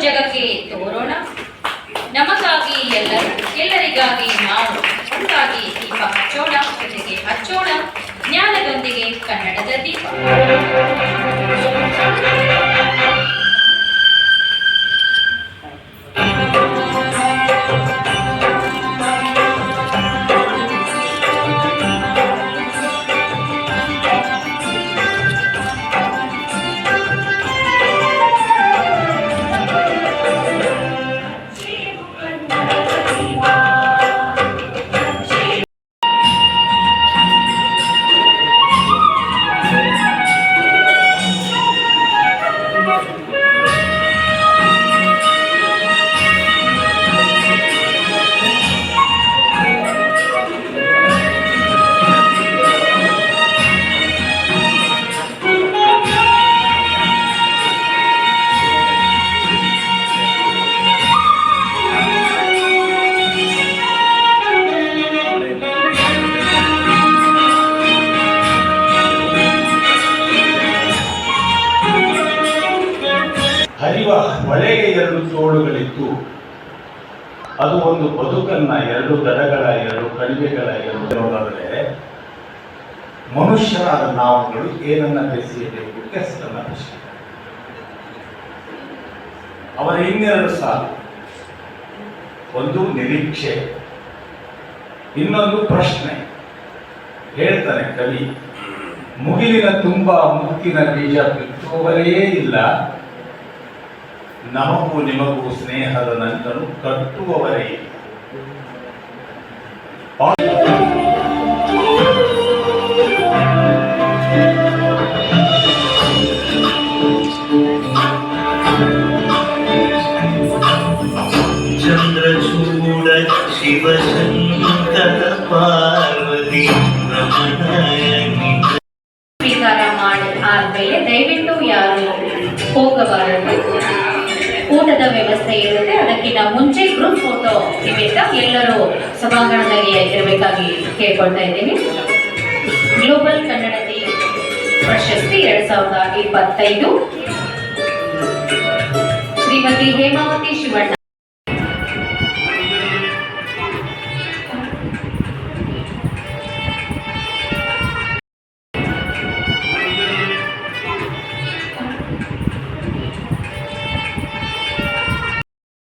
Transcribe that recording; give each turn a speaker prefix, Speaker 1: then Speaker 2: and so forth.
Speaker 1: ಜಗಕ್ಕೆ ತೋರೋಣ. ನಮಗಾಗಿ ಎಲ್ಲರಿಗಾಗಿ ನಾವು ಒಂದಾಗಿ ದೀಪ ಹಚ್ಚೋಣ, ಜೊತೆಗೆ ಹಚ್ಚೋಣ ಜ್ಞಾನದೊಂದಿಗೆ ಕನ್ನಡದ ದೀಪ.
Speaker 2: ಹರಿವ ಹೊಳೆಗೆ ಎರಡು ತೋಳುಗಳಿದ್ದು ಅದು ಒಂದು ಬದುಕನ್ನ ಎರಡು ದಡಗಳ ಎರಡು ಕಣಿವೆಗಳ ಎರಡು ನೋಡಾದರೆ ಮನುಷ್ಯರಾದ ನಾವುಗಳು ಏನನ್ನ ಬೆಸೆಯಬೇಕು, ಕೆಸರನ್ನ ಬೆಸೆಯಬೇಕು. ಅವರ ಇನ್ನೆರಡು ಸಾಲು, ಒಂದು ನಿರೀಕ್ಷೆ, ಇನ್ನೊಂದು ಪ್ರಶ್ನೆ. ಹೇಳ್ತಾನೆ ಕವಿ, ಮುಗಿಲಿನ ತುಂಬಾ ಮುತ್ತಿನ ಬೀಜ ಬಿತ್ತುವವರೇ ಇಲ್ಲ, ನಮಗೂ ನಿಮಗೂ ಸ್ನೇಹದ ನಂಟನ್ನು ಕಟ್ಟುವವರೇ.
Speaker 3: ಚಂದ್ರಚೂಡ ಶಿವಶಂಕರ ಪಾರ್ವತಿ
Speaker 1: ಸ್ವೀಕಾರ ಮಾಡಿ ಆದ್ಮೇಲೆ ದಯವಿಟ್ಟು ಯಾರು ಹೋಗಬಾರದು. ಊಟದ ವ್ಯವಸ್ಥೆ ಇರುತ್ತೆ, ಅದಕ್ಕಿಂತ ಮುಂಚೆ ಗ್ರೂಪ್ ಫೋಟೋ ನಿಮಿತ್ತ ಎಲ್ಲರೂ ಸಭಾಂಗಣದಲ್ಲಿ ಇರಬೇಕಾಗಿ ಕೇಳ್ಕೊಳ್ತಾ ಇದ್ದೀನಿ. ಗ್ಲೋಬಲ್ ಕನ್ನಡತಿ ಪ್ರಶಸ್ತಿ 2025 ಶ್ರೀಮತಿ ಹೇಮಾವತಿ ಶಿವಣ್ಣ.